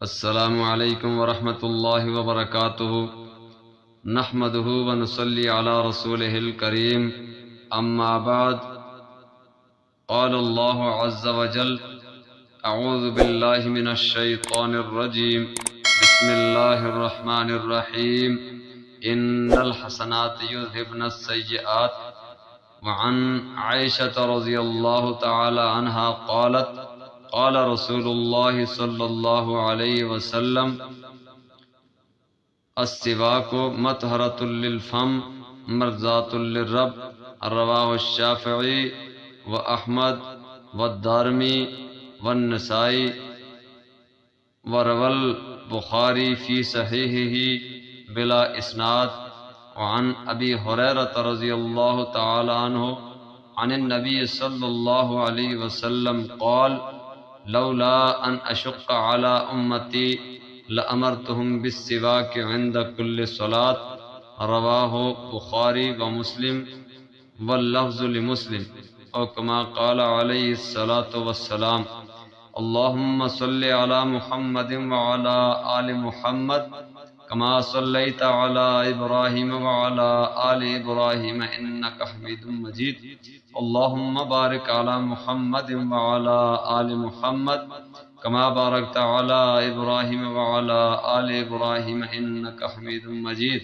السلام علیکم ورحمۃ اللہ وبرکاتہ نحمدہ ونصلی علی رسولہ الکریم اما بعد قال اللہ عز وجل اعوذ باللہ من الشیطان الرجیم بسم اللہ الرحمن الرحیم ان الحسنات یذہبن السیئات وعن عائشة رضی اللہ تعالی عنہا قالت قال رسول اللہ صلی اللہ علیہ وسلم السواک مطہرۃ للفم مرضاۃ للرب رواہ الشافعی واحمد والدارمی والنسائی وروى البخاری فی صحیحہ بلا اسناد وعن ابی ہریرہ رضی اللہ تعالی عنہ عن النبی صلی اللہ علیہ وسلم قال لولا ان اشق على امتی لامرتهم بالسواک عند كل صلاة رواہ بخاری ومسلم واللفظ لمسلم او کما قال علیہ الصلاة والسلام اللہم صلی علی محمد وعلی آل محمد کما صلیت علی ابراہیم وعلی آل ابراہیم انک حمید مجید اللہم بارک علی محمد وعلی آل محمد کما بارکت علی ابراہیم وعلی آل ابراہیم انک حمید مجید۔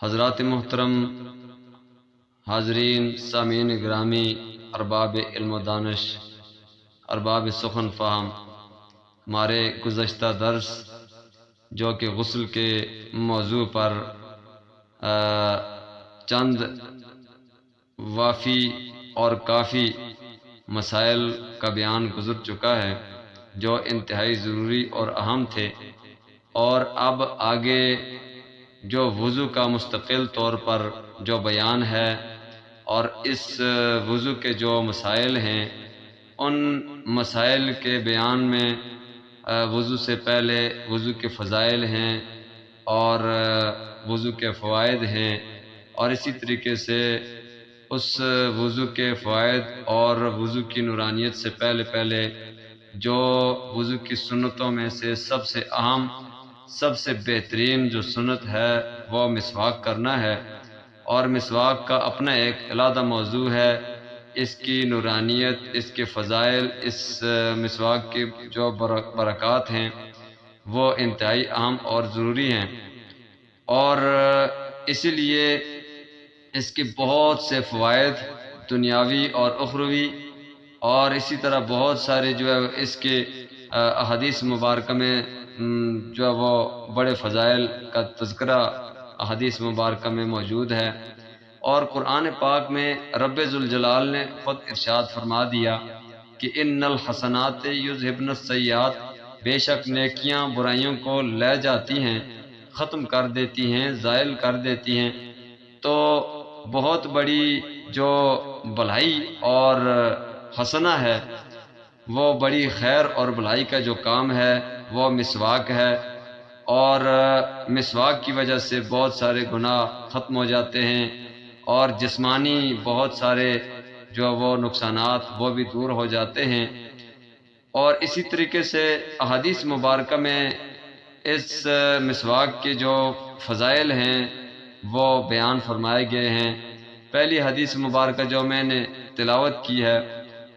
حضرات محترم، حاضرین، سامعین گرامی، ارباب علم و دانش، ارباب سخن فہم، ہمارے گزشتہ درس جو کہ غسل کے موضوع پر چند وافی اور کافی مسائل کا بیان گزر چکا ہے جو انتہائی ضروری اور اہم تھے، اور اب آگے جو وضو کا مستقل طور پر جو بیان ہے اور اس وضو کے جو مسائل ہیں ان مسائل کے بیان میں وضو سے پہلے وضو کے فضائل ہیں اور وضو کے فوائد ہیں، اور اسی طریقے سے اس وضو کے فوائد اور وضو کی نورانیت سے پہلے جو وضو کی سنتوں میں سے سب سے اہم، سب سے بہترین جو سنت ہے وہ مسواک کرنا ہے، اور مسواک کا اپنا ایک علیحدہ موضوع ہے۔ اس کی نورانیت، اس کے فضائل، اس مسواک کے جو برکات ہیں وہ انتہائی اہم اور ضروری ہیں، اور اسی لیے اس کے بہت سے فوائد دنیاوی اور اخروی، اور اسی طرح بہت سارے جو ہے اس کے احادیث مبارکہ میں جو ہے وہ بڑے فضائل کا تذکرہ احادیث مبارکہ میں موجود ہے، اور قرآن پاک میں رب ذوالجلال نے خود ارشاد فرما دیا کہ ان الحسنات یذہبن السیئات، بے شک نیکیاں برائیوں کو لے جاتی ہیں، ختم کر دیتی ہیں، زائل کر دیتی ہیں۔ تو بہت بڑی جو بھلائی اور حسنہ ہے، وہ بڑی خیر اور بھلائی کا جو کام ہے وہ مسواک ہے، اور مسواک کی وجہ سے بہت سارے گناہ ختم ہو جاتے ہیں، اور جسمانی بہت سارے جو وہ نقصانات وہ بھی دور ہو جاتے ہیں، اور اسی طریقے سے احادیث مبارکہ میں اس مسواک کے جو فضائل ہیں وہ بیان فرمائے گئے ہیں۔ پہلی حدیث مبارکہ جو میں نے تلاوت کی ہے،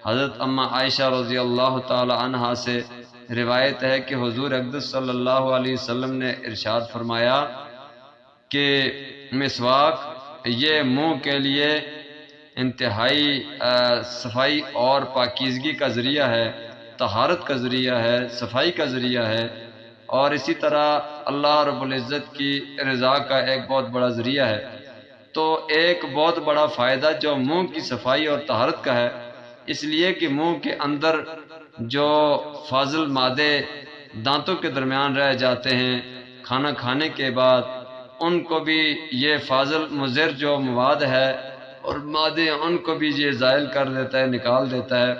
حضرت اماں عائشہ رضی اللہ تعالی عنہا سے روایت ہے کہ حضور اقدس صلی اللہ علیہ وسلم نے ارشاد فرمایا کہ مسواک یہ منہ کے لیے انتہائی صفائی اور پاکیزگی کا ذریعہ ہے، طہارت کا ذریعہ ہے، صفائی کا ذریعہ ہے، اور اسی طرح اللہ رب العزت کی رضا کا ایک بہت بڑا ذریعہ ہے۔ تو ایک بہت بڑا فائدہ جو منہ کی صفائی اور طہارت کا ہے، اس لیے کہ منہ کے اندر جو فاضل مادے دانتوں کے درمیان رہ جاتے ہیں کھانا کھانے کے بعد، ان کو بھی یہ فاضل مضر جو مواد ہے اور مادے ان کو بھی یہ زائل کر دیتا ہے، نکال دیتا ہے،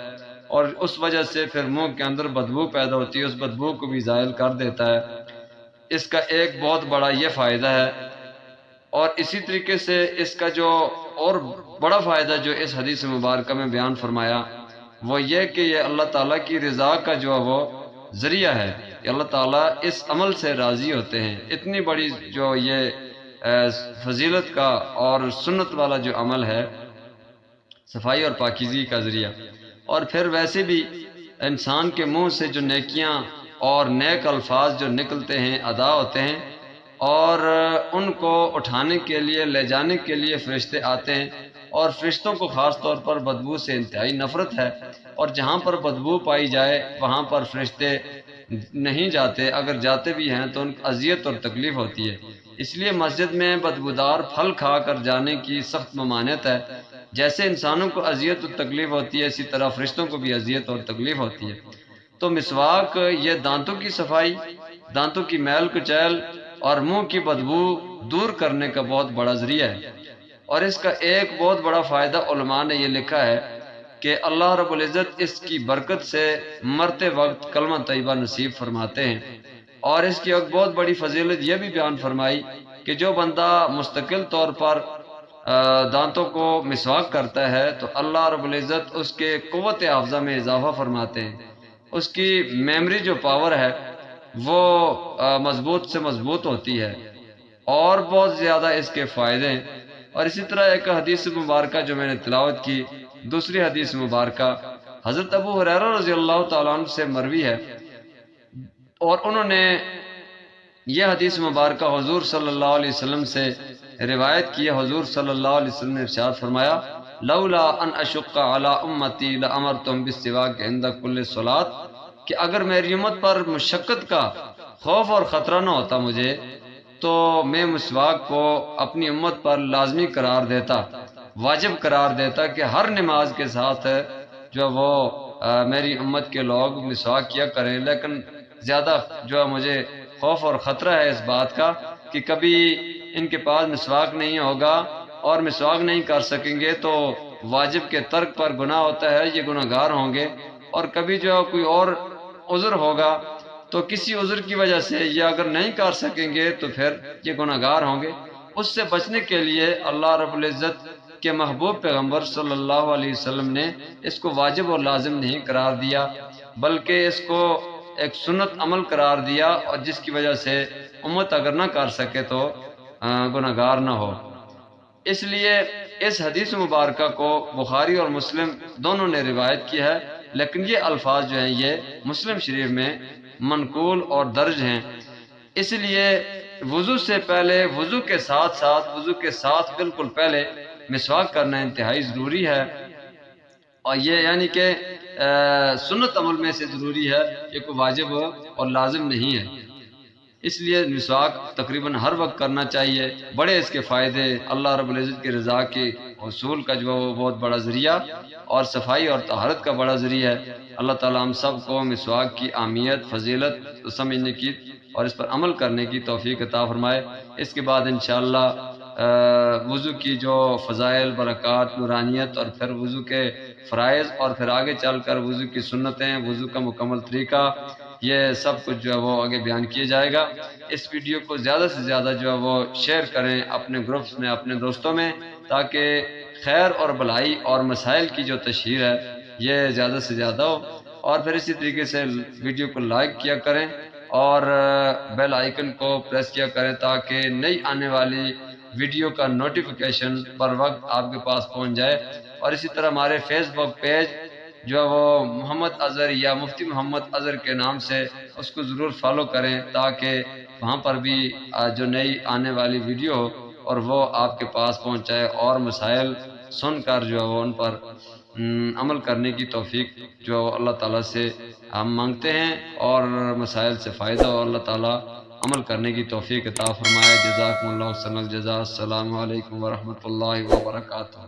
اور اس وجہ سے پھر منہ کے اندر بدبو پیدا ہوتی ہے، اس بدبو کو بھی زائل کر دیتا ہے۔ اس کا ایک بہت بڑا یہ فائدہ ہے، اور اسی طریقے سے اس کا جو اور بڑا فائدہ جو اس حدیث مبارکہ میں بیان فرمایا وہ یہ کہ یہ اللہ تعالیٰ کی رضا کا جو ہے وہ ذریعہ ہے کہ اللہ تعالیٰ اس عمل سے راضی ہوتے ہیں۔ اتنی بڑی جو یہ فضیلت کا اور سنت والا جو عمل ہے، صفائی اور پاکیزگی کا ذریعہ، اور پھر ویسے بھی انسان کے منہ سے جو نیکیاں اور نیک الفاظ جو نکلتے ہیں، ادا ہوتے ہیں، اور ان کو اٹھانے کے لیے، لے جانے کے لیے فرشتے آتے ہیں، اور فرشتوں کو خاص طور پر بدبو سے انتہائی نفرت ہے، اور جہاں پر بدبو پائی جائے وہاں پر فرشتے نہیں جاتے، اگر جاتے بھی ہیں تو ان کو اذیت اور تکلیف ہوتی ہے۔ اس لیے مسجد میں بدبودار پھل کھا کر جانے کی سخت ممانعت ہے۔ جیسے انسانوں کو اذیت اور تکلیف ہوتی ہے، اسی طرح فرشتوں کو بھی اذیت اور تکلیف ہوتی ہے۔ تو مسواک یہ دانتوں کی صفائی، دانتوں کی میل کچیل اور منہ کی بدبو دور کرنے کا بہت بڑا ذریعہ ہے۔ اور اس کا ایک بہت بڑا فائدہ علماء نے یہ لکھا ہے کہ اللہ رب العزت اس کی برکت سے مرتے وقت کلمہ طیبہ نصیب فرماتے ہیں۔ اور اس کی ایک بہت بڑی فضیلت یہ بھی بیان فرمائی کہ جو بندہ مستقل طور پر دانتوں کو مسواک کرتا ہے تو اللہ رب العزت اس کے قوت حافظہ میں اضافہ فرماتے ہیں، اس کی میموری جو پاور ہے وہ مضبوط سے مضبوط ہوتی ہے، اور بہت زیادہ اس کے فائدے ہیں۔ اور اسی طرح ایک حدیث مبارکہ جو میں نے تلاوت کی، دوسری حدیث مبارکہ حضرت ابو ہریرہ رضی اللہ تعالیٰ عنہ سے مروی ہے، اور انہوں نے یہ حدیث مبارکہ حضور صلی اللہ علیہ وسلم سے روایت کی ہے۔ حضور صلی اللہ علیہ وسلم نے ارشاد فرمایا، لولا ان اشق علی امتی لامرتهم بالسواک عند کل صلاۃ، کہ اگر میری امت پر مشقت کا خوف اور خطرہ نہ ہوتا مجھے تو میں مسواک کو اپنی امت پر لازمی قرار دیتا، واجب قرار دیتا کہ ہر نماز کے ساتھ جو وہ میری امت کے لوگ مسواک کیا کریں۔ لیکن زیادہ جو مجھے خوف اور خطرہ ہے اس بات کا کہ کبھی ان کے پاس مسواک نہیں ہوگا اور مسواک نہیں کر سکیں گے تو واجب کے ترک پر گناہ ہوتا ہے، یہ گناہ گار ہوں گے، اور کبھی جو کوئی اور عذر ہوگا تو کسی عذر کی وجہ سے یہ اگر نہیں کر سکیں گے تو پھر یہ گناہ گار ہوں گے۔ اس سے بچنے کے لیے اللہ رب العزت کے محبوب پیغمبر صلی اللہ علیہ وسلم نے اس کو واجب اور لازم نہیں قرار دیا، بلکہ اس کو ایک سنت عمل قرار دیا، اور جس کی وجہ سے امت اگر نہ کر سکے تو گناہ گار نہ ہو۔ اس لیے اس حدیث مبارکہ کو بخاری اور مسلم دونوں نے روایت کی ہے، لیکن یہ الفاظ جو ہیں یہ مسلم شریف میں منقول اور درج ہیں۔ اس لیے وضو سے پہلے، وضو کے ساتھ ساتھ، وضو کے ساتھ بالکل پہلے مسواک کرنا انتہائی ضروری ہے، اور یہ یعنی کہ سنت عمل میں سے ضروری ہے، یہ کوئی واجب اور لازم نہیں ہے۔ اس لیے مسواک تقریباً ہر وقت کرنا چاہیے۔ بڑے اس کے فائدے، اللہ رب العزت کی رضا کے حصول کا جو بہت بڑا ذریعہ، اور صفائی اور طہارت کا بڑا ذریعہ ہے۔ اللہ تعالیٰ ہم سب کو مسواک کی اہمیت، فضیلت سمجھنے کی اور اس پر عمل کرنے کی توفیق عطا فرمائے۔ اس کے بعد انشاءاللہ وضو کی جو فضائل، برکات، نورانیت، اور پھر وضو کے فرائض، اور پھر آگے چل کر وضو کی سنتیں، وضو کا مکمل طریقہ، یہ سب کچھ جو ہے وہ آگے بیان کیا جائے گا۔ اس ویڈیو کو زیادہ سے زیادہ جو ہے وہ شیئر کریں اپنے گروپس میں، اپنے دوستوں میں، تاکہ خیر اور بھلائی اور مسائل کی جو تشہیر ہے یہ زیادہ سے زیادہ ہو۔ اور پھر اسی طریقے سے ویڈیو کو لائک کیا کریں اور بیل آئیکن کو پریس کیا کریں تاکہ نئی آنے والی ویڈیو کا نوٹیفیکیشن پر وقت آپ کے پاس پہنچ جائے۔ اور اسی طرح ہمارے فیس بک پیج جو ہے وہ محمد اظہر یا مفتی محمد اظہر کے نام سے، اس کو ضرور فالو کریں تاکہ وہاں پر بھی جو نئی آنے والی ویڈیو ہو اور وہ آپ کے پاس پہنچائے، اور مسائل سن کر جو ہے وہ ان پر عمل کرنے کی توفیق جو اللہ تعالیٰ سے ہم مانگتے ہیں، اور مسائل سے فائدہ ہو، اللہ تعالیٰ عمل کرنے کی توفیق عطا فرمائے۔ جزاکم اللہ خیر الجزاء۔ السلام علیکم ورحمۃ اللہ وبرکاتہ۔